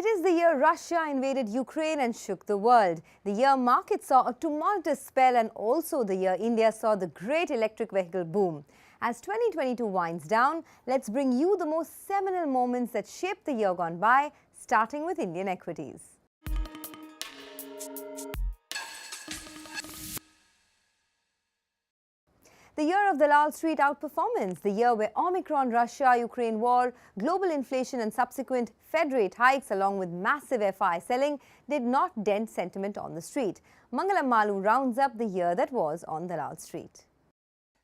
It is the year Russia invaded Ukraine and shook the world. The year markets saw a tumultuous spell, and also the year India saw the great electric vehicle boom. As 2022 winds down, let's bring you the most seminal moments that shaped the year gone by, starting with Indian equities. The year of the Lal Street outperformance, the year where Omicron, Russia-Ukraine war, global inflation and subsequent Fed rate hikes along with massive FI selling did not dent sentiment on the street. Mangalam Malu rounds up the year that was on the Lal Street.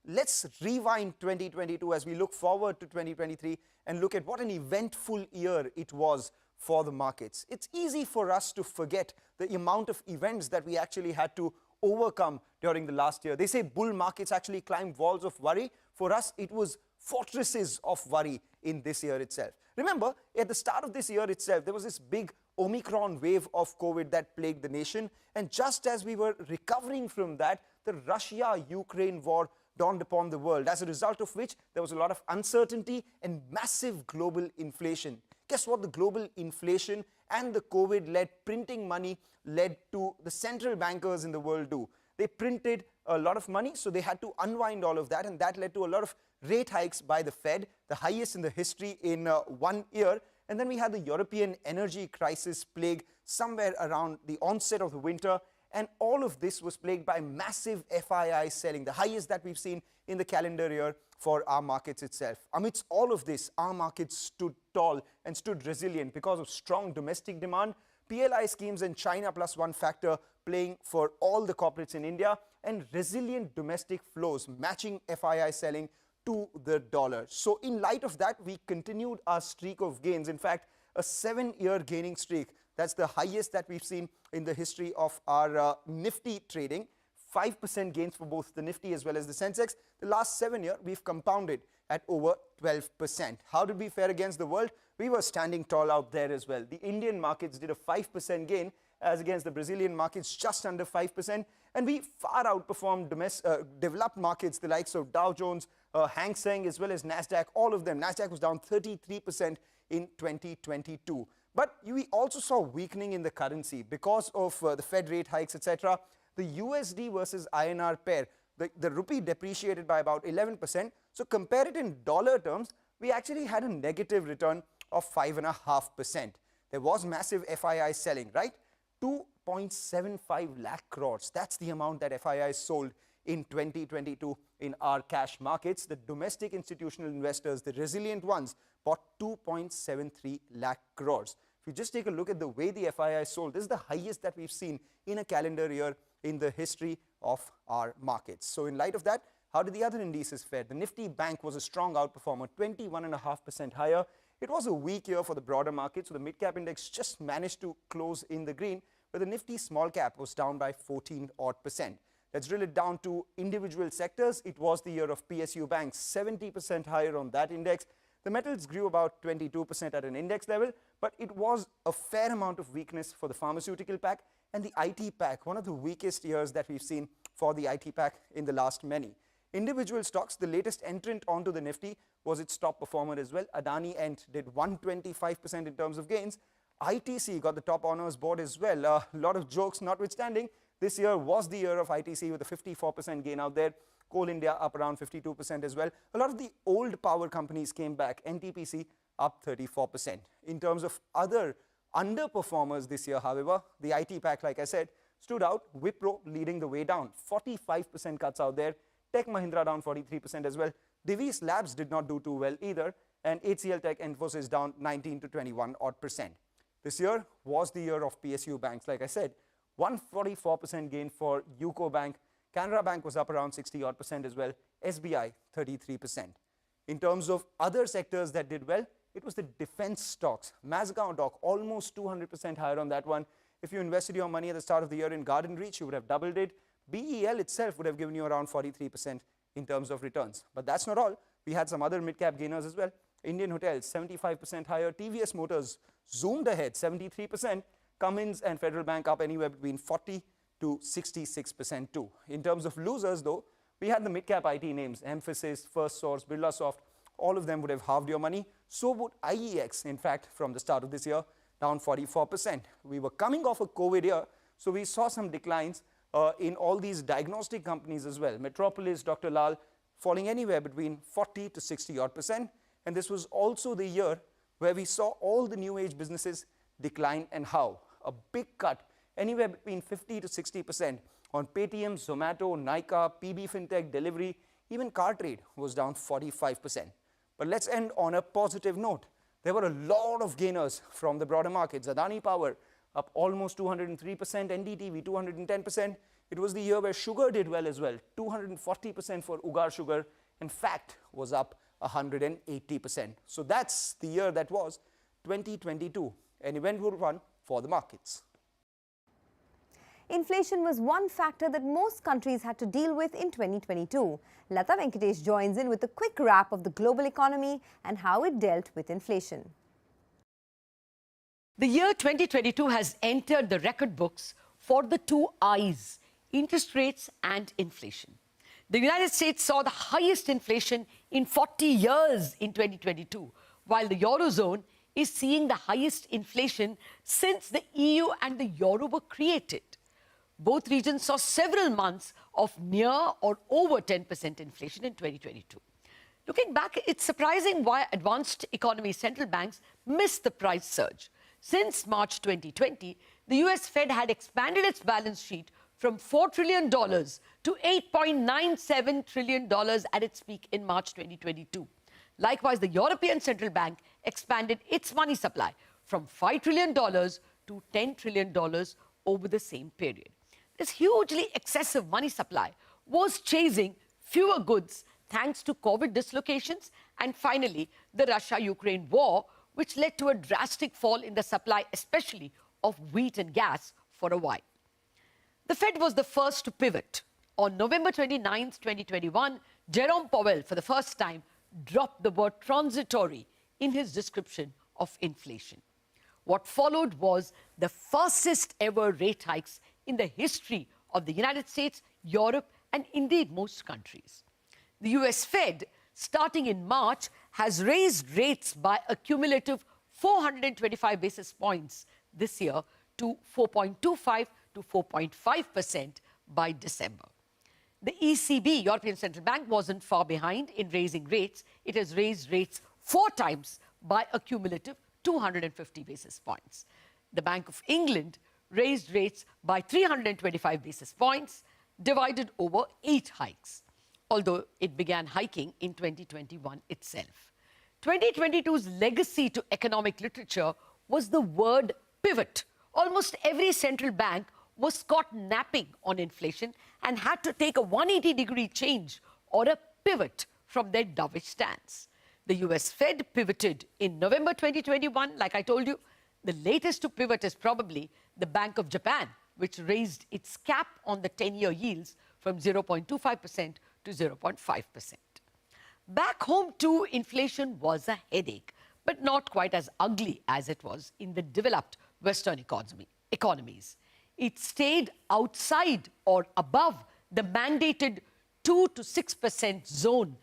Let's rewind 2022 as we look forward to 2023 and look at what an eventful year it was for the markets. It's easy for us to forget the amount of events that we actually had to overcome during the last year. They say bull markets actually climbed walls of worry. For us, it was fortresses of worry in this year itself. Remember, at the start of this year itself, there was this big Omicron wave of COVID that plagued the nation. And just as we were recovering from that, the Russia-Ukraine war dawned upon the world, as a result of which there was a lot of uncertainty and massive global inflation. Guess what the global inflation and the COVID-led printing money led to the central bankers in the world do? They printed a lot of money, so they had to unwind all of that, and that led to a lot of rate hikes by the Fed, the highest in the history in 1 year. And then we had the European energy crisis plague somewhere around the onset of the winter, and all of this was plagued by massive FII selling, the highest that we've seen in the calendar year for our markets itself. Amidst all of this, our markets stood tall and stood resilient because of strong domestic demand, PLI schemes and China plus one factor playing for all the corporates in India, and resilient domestic flows matching FII selling to the dollar. So in light of that, we continued our streak of gains. In fact, a 7-year gaining streak. That's the highest that we've seen in the history of our Nifty trading. 5% gains for both the Nifty as well as the Sensex. The last 7 years, we've compounded at over 12%. How did we fare against the world? We were standing tall out there as well. The Indian markets did a 5% gain as against the Brazilian markets just under 5%. And we far outperformed developed markets, the likes of Dow Jones, Hang Seng as well as NASDAQ, all of them. NASDAQ was down 33% in 2022. But we also saw weakening in the currency because of the Fed rate hikes, etc. The USD versus INR pair, the rupee depreciated by about 11%. So compare it in dollar terms, we actually had a negative return of 5.5%. There was massive FII selling, right? 2.75 lakh crores. That's the amount that FII sold in 2022 in our cash markets. The domestic institutional investors, the resilient ones, bought 2.73 lakh crores. If you just take a look at the way the FII sold, this is the highest that we've seen in a calendar year in the history of our markets. So in light of that, how did the other indices fare? The Nifty Bank was a strong outperformer, 21.5% higher. It was a weak year for the broader market, so the mid-cap index just managed to close in the green, but the Nifty small cap was down by 14%. Let's drill it down to individual sectors. It was the year of PSU banks, 70% higher on that index. The metals grew about 22% at an index level, but it was a fair amount of weakness for the pharmaceutical pack and the IT pack, one of the weakest years that we've seen for the IT pack in the last many. Individual stocks, the latest entrant onto the Nifty was its top performer as well. Adani Ent did 125% in terms of gains. ITC got the top honors board as well. A lot of jokes notwithstanding, this year was the year of ITC with a 54% gain out there. Coal India up around 52% as well. A lot of the old power companies came back. NTPC up 34%. In terms of other underperformers this year, however, the IT pack, like I said, stood out. Wipro leading the way down. 45% cuts out there. Tech Mahindra down 43% as well. Divi's Labs did not do too well either. And HCL Tech Infosys down 19 to 21 odd percent. This year was the year of PSU banks, like I said. 144% gain for UCO Bank. Canara Bank was up around 60 odd percent as well. SBI 33%. In terms of other sectors that did well, it was the defense stocks. Mazagon Dock almost 200% higher on that one. If you invested your money at the start of the year in Garden Reach, you would have doubled it. BEL itself would have given you around 43% in terms of returns. But that's not all. We had some other mid-cap gainers as well. Indian Hotels 75% higher. TVS Motors zoomed ahead 73%. Cummins and Federal Bank up anywhere between 40 to 66% too. In terms of losers though, we had the mid-cap IT names, Mphasis, FirstSource, BirlaSoft, all of them would have halved your money. So would IEX, in fact, from the start of this year. down 44%. We were coming off a COVID year, so we saw some declines in all these diagnostic companies as well. Metropolis, Dr. Lal, falling anywhere between 40 to 60 odd percent. And this was also the year where we saw all the new age businesses decline, and how? A big cut, anywhere between 50 to 60% on Paytm, Zomato, Nykaa, PB Fintech, Delivery, even car trade was down 45%. But let's end on a positive note. There were a lot of gainers from the broader markets. Adani Power up almost 203%, NDTV 210%. It was the year where sugar did well as well, 240% for Ugar Sugar, and FACT was up 180%. So that's the year that was 2022, an eventful one for the markets. Inflation was one factor that most countries had to deal with in 2022. Lata Venkatesh joins in with a quick wrap of the global economy and how it dealt with inflation. The year 2022 has entered the record books for the two I's, interest rates and inflation. The United States saw the highest inflation in 40 years in 2022, while the Eurozone is seeing the highest inflation since the EU and the Euro were created. Both regions saw several months of near or over 10% inflation in 2022. Looking back, it's surprising why advanced economy central banks missed the price surge. Since March 2020, the US Fed had expanded its balance sheet from $4 trillion to $8.97 trillion at its peak in March 2022. Likewise, the European Central Bank expanded its money supply from $5 trillion to $10 trillion over the same period. This hugely excessive money supply was chasing fewer goods thanks to COVID dislocations and finally the Russia-Ukraine war, which led to a drastic fall in the supply, especially of wheat and gas, for a while. The Fed was the first to pivot. On November 29, 2021, Jerome Powell, for the first time, dropped the word transitory in his description of inflation. What followed was the fastest ever rate hikes in the history of the United States, Europe, and indeed most countries. The US Fed, starting in March, has raised rates by a cumulative 425 basis points this year to 4.25 to 4.5% by December. The ECB, European Central Bank, wasn't far behind in raising rates. It has raised rates 4 times by a cumulative 250 basis points. The Bank of England raised rates by 325 basis points, divided over 8 hikes, although it began hiking in 2021 itself. 2022's legacy to economic literature was the word pivot. Almost every central bank was caught napping on inflation and had to take a 180-degree change or a pivot from their dovish stance. The US Fed pivoted in November 2021, like I told you. The latest to pivot is probably the Bank of Japan, which raised its cap on the 10-year yields from 0.25% to 0.5%. Back home too, inflation was a headache, but not quite as ugly as it was in the developed Western economies. It stayed outside or above the mandated 2 to 6% zone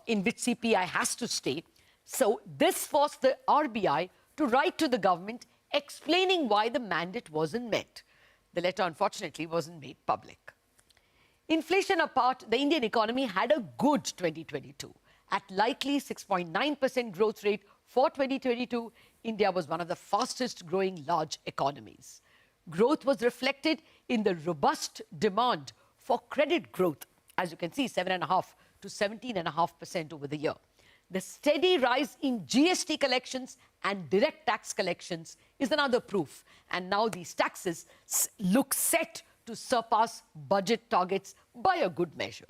in which CPI has to stay. So this forced the RBI to write to the government explaining why the mandate wasn't met. The letter, unfortunately, wasn't made public. Inflation apart, the Indian economy had a good 2022. At likely 6.9% growth rate for 2022, India was one of the fastest growing large economies. Growth was reflected in the robust demand for credit growth, as you can see, 7.5 to 17.5% over the year. The steady rise in GST collections and direct tax collections is another proof. And now these taxes look set to surpass budget targets by a good measure.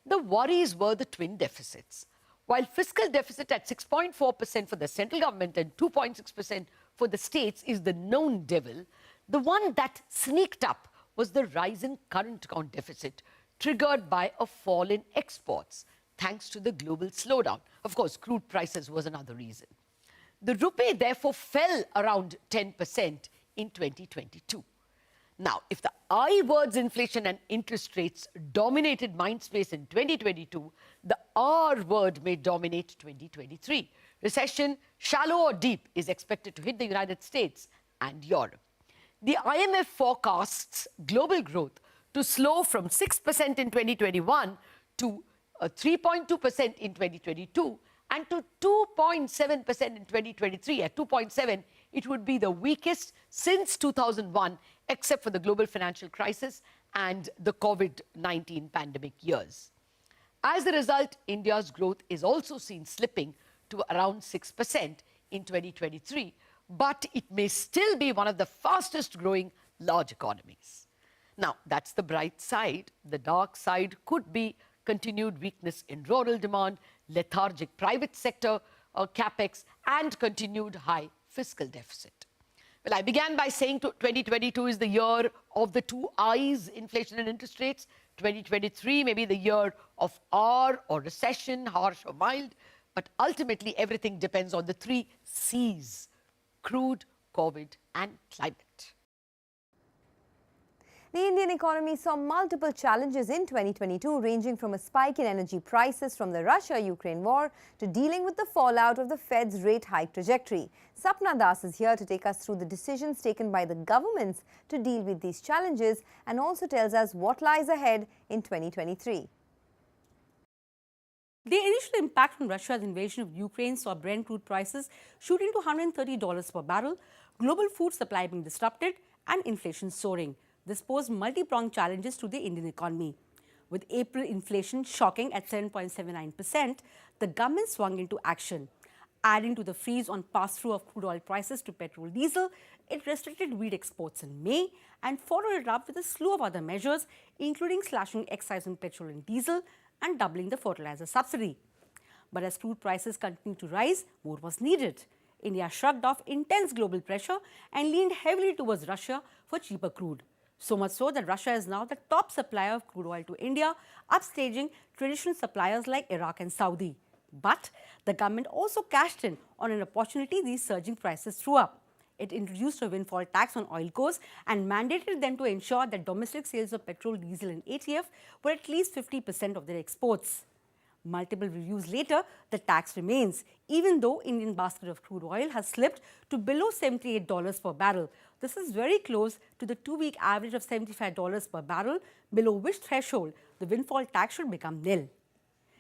The worries were the twin deficits. While fiscal deficit at 6.4% for the central government and 2.6% for the states is the known devil, the one that sneaked up was the rise in current account deficit, triggered by a fall in exports, thanks to the global slowdown. Of course, crude prices was another reason. The rupee therefore fell around 10% in 2022. Now, if the I words, inflation and interest rates, dominated mindspace in 2022, the R word may dominate 2023. Recession, shallow or deep, is expected to hit the United States and Europe. The IMF forecasts global growth to slow from 6% in 2021 to 3.2% in 2022 and to 2.7% in 2023. At 2.7, it would be the weakest since 2001, except for the global financial crisis and the COVID-19 pandemic years. As a result, India's growth is also seen slipping to around 6% in 2023, but it may still be one of the fastest growing large economies. Now, that's the bright side. The dark side could be continued weakness in rural demand, lethargic private sector capex, and continued high fiscal deficit. Well, I began by saying 2022 is the year of the two I's, inflation and interest rates. 2023 may be the year of R, or recession, harsh or mild, but ultimately everything depends on the three C's: crude, COVID, and climate. The Indian economy saw multiple challenges in 2022, ranging from a spike in energy prices from the Russia-Ukraine war to dealing with the fallout of the Fed's rate hike trajectory. Sapna Das is here to take us through the decisions taken by the governments to deal with these challenges and also tells us what lies ahead in 2023. The initial impact from Russia's invasion of Ukraine saw Brent crude prices shooting to $130 per barrel, global food supply being disrupted, and inflation soaring. This posed multi-pronged challenges to the Indian economy. With April inflation shocking at 7.79%, the government swung into action. Adding to the freeze on pass-through of crude oil prices to petrol diesel, it restricted wheat exports in May and followed it up with a slew of other measures, including slashing excise on petrol and diesel and doubling the fertilizer subsidy. But as crude prices continued to rise, more was needed. India shrugged off intense global pressure and leaned heavily towards Russia for cheaper crude. So much so that Russia is now the top supplier of crude oil to India, upstaging traditional suppliers like Iraq and Saudi. But the government also cashed in on an opportunity these surging prices threw up. It introduced a windfall tax on oil cores and mandated them to ensure that domestic sales of petrol, diesel and ATF were at least 50% of their exports. Multiple reviews later, the tax remains, even though Indian basket of crude oil has slipped to below $78 per barrel. This is very close to the two-week average of $75 per barrel, below which threshold the windfall tax should become nil.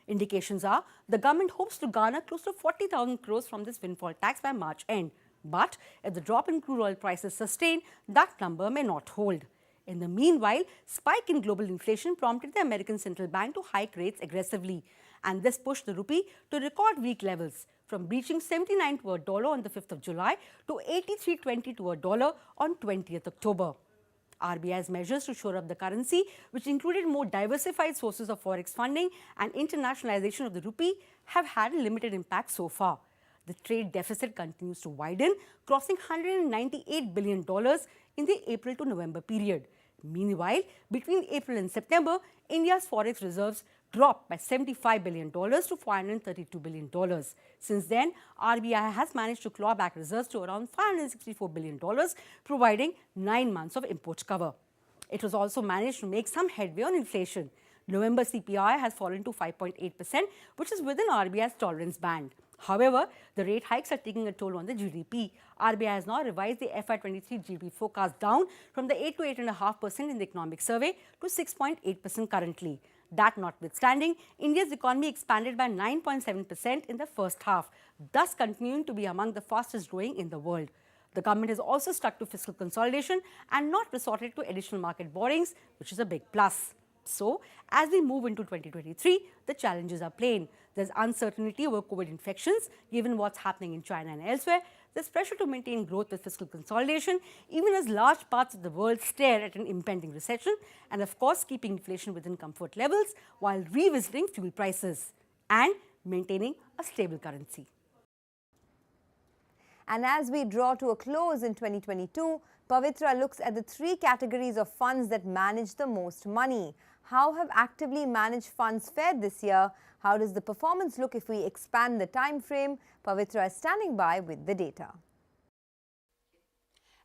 Indications are the government hopes to garner close to 40,000 crores from this windfall tax by March end. But if the drop in crude oil prices sustain, that number may not hold. In the meanwhile, spike in global inflation prompted the American Central Bank to hike rates aggressively. And this pushed the rupee to record weak levels, from breaching 79 to a dollar on the 5th of July to 83.20 to a dollar on 20th October. RBI's measures to shore up the currency, which included more diversified sources of forex funding and internationalization of the rupee, have had a limited impact so far. The trade deficit continues to widen, crossing $198 billion in the April to November period. Meanwhile, between April and September, India's forex reserves dropped by $75 billion to $432 billion. Since then, RBI has managed to claw back reserves to around $564 billion, providing 9 months of import cover. It was also managed to make some headway on inflation. November CPI has fallen to 5.8%, which is within RBI's tolerance band. However, the rate hikes are taking a toll on the GDP. RBI has now revised the FY23 GDP forecast down from the 8 to 8.5% in the economic survey to 6.8% currently. That notwithstanding, India's economy expanded by 9.7% in the first half, thus continuing to be among the fastest growing in the world. The government has also stuck to fiscal consolidation and not resorted to additional market borrowings, which is a big plus. So, as we move into 2023, the challenges are plain. There's uncertainty over COVID infections, given what's happening in China and elsewhere. There's pressure to maintain growth with fiscal consolidation, even as large parts of the world stare at an impending recession, and of course, keeping inflation within comfort levels while revisiting fuel prices and maintaining a stable currency. And as we draw to a close in 2022, Pavitra looks at the 3 categories of funds that manage the most money. How have actively managed funds fared this year? How does the performance look if we expand the time frame? Pavitra is standing by with the data.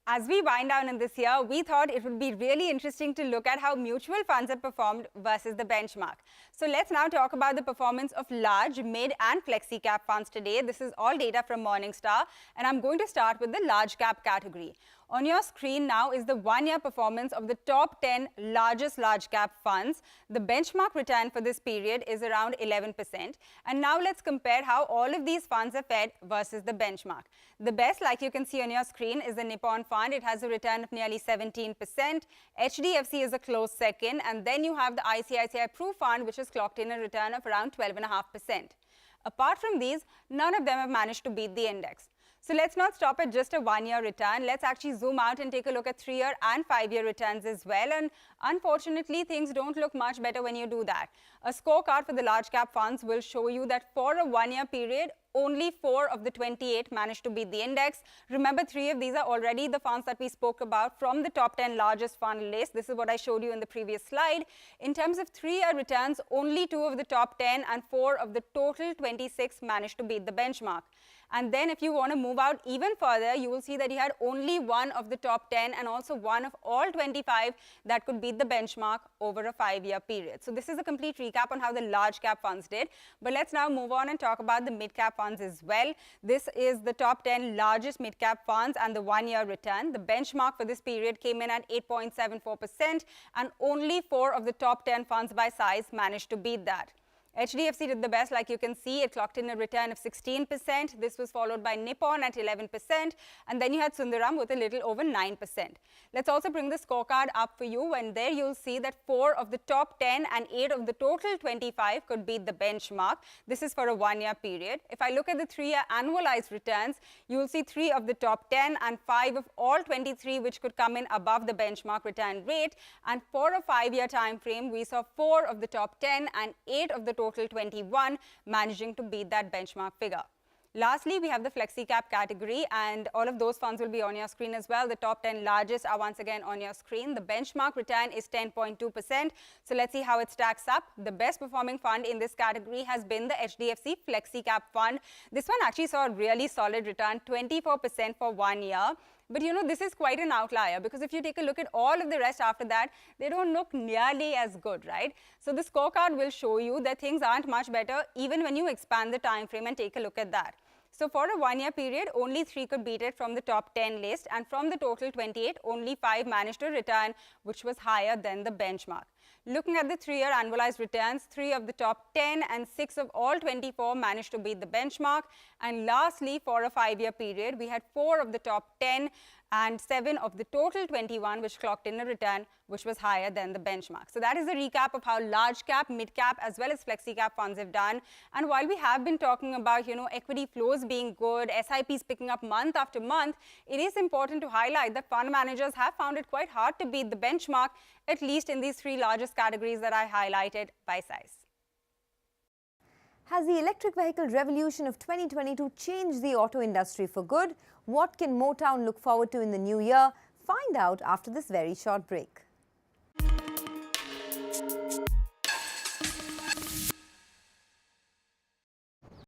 As we wind down in this year, we thought it would be really interesting to look at how mutual funds have performed versus the benchmark. So let's now talk about the performance of large, mid and flexi cap funds today. This is all data from Morningstar, and I'm going to start with the large cap category. On your screen now is the one-year performance of the top 10 largest large cap funds. The benchmark return for this period is around 11%. And now let's compare how all of these funds have fared versus the benchmark. The best, like you can see on your screen, is the Nippon fund. It has a return of nearly 17%. HDFC is a close second. And then you have the ICICI Pru fund, which has clocked in a return of around 12.5%. Apart from these, none of them have managed to beat the index. So let's not stop at just a one-year return. Let's actually zoom out and take a look at 3-year and 5-year returns as well. And unfortunately, things don't look much better when you do that. A scorecard for the large cap funds will show you that for a one-year period, only 4 of the 28 managed to beat the index. Remember, 3 of these are already the funds that we spoke about from the top 10 largest fund list. This is what I showed you in the previous slide. In terms of 3-year returns, only 2 of the top 10 and 4 of the total 26 managed to beat the benchmark. And then if you want to move out even further, you will see that he had only 1 of the top 10 and also 1 of all 25 that could beat the benchmark over a 5-year period. So this is a complete recap on how the large cap funds did. But let's now move on and talk about the mid cap funds as well. This is the top 10 largest mid cap funds and the 1-year return. The benchmark for this period came in at 8.74%, and only 4 of the top 10 funds by size managed to beat that. HDFC did the best, like you can see. It clocked in a return of 16%. This was followed by Nippon at 11%. And then you had Sundaram with a little over 9%. Let's also bring the scorecard up for you. And there you'll see that 4 of the top 10 and 8 of the total 25 could beat the benchmark. This is for a 1-year period. If I look at the 3-year annualized returns, you'll see 3 of the top 10 and 5 of all 23 which could come in above the benchmark return rate. And for a 5-year time frame, we saw 4 of the top 10 and 8 of the total 21 managing to beat that benchmark figure. Lastly, we have the flexi cap category, and all of those funds will be on your screen as well. The top 10 largest are once again on your screen. The benchmark return is 10.2%. So let's see how it stacks up. The best performing fund in this category has been the HDFC Flexi Cap Fund. This one actually saw a really solid return, 24% for 1 year. But you know, this is quite an outlier, because if you take a look at all of the rest after that, they don't look nearly as good, right? So the scorecard will show you that things aren't much better even when you expand the time frame and take a look at that. So for a 1-year period, only 3 could beat it from the top 10 list, and from the total 28, only 5 managed to return, which was higher than the benchmark. Looking at the 3-year annualized returns, 3 of the top 10 and 6 of all 24 managed to beat the benchmark. And lastly, for a 5-year period, we had 4 of the top 10 and 7 of the total 21 which clocked in a return which was higher than the benchmark. So that is a recap of how large cap, mid cap as well as flexi cap funds have done. And while we have been talking about, equity flows being good, SIPs picking up month after month, it is important to highlight that fund managers have found it quite hard to beat the benchmark, at least in these 3 largest categories that I highlighted by size. Has the electric vehicle revolution of 2022 changed the auto industry for good? What can Motown look forward to in the new year? Find out after this very short break.